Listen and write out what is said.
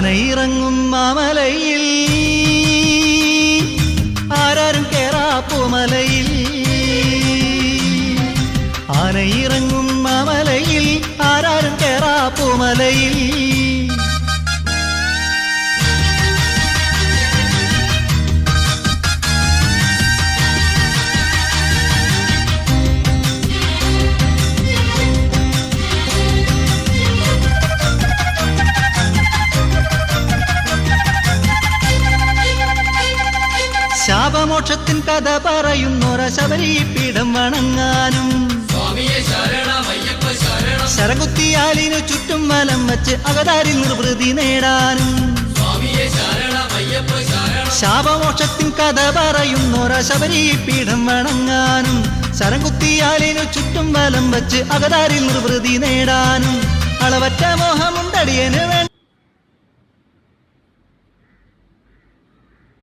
ആനയിറങ്ങും മാമലയിൽ ആരാരും കേറാപ്പുമലയിൽ ആനയിറങ്ങും മാമലയിൽ ആരാരും കേറാപ്പുമലയിൽ ശാപമോക്ഷത്തിൻ കഥ പറയുന്നൊര ശബരിപീഠം വണങ്ങാനും ശരകുത്തിയാലിനു ചുറ്റും വലം വച്ച് അകതാരിൽ നിർവൃതി നേടാനും ശാപമോക്ഷത്തിൻ കഥ പറയുന്നൊര ശബരിപീഠം വണങ്ങാനും ശരകുത്തിയാലിനു ചുറ്റും വലം വച്ച് അകതാരിൽ നിർവൃതി നേടാനും അളവറ്റ മോഹമുണ്ടടിയന് വേണ്ട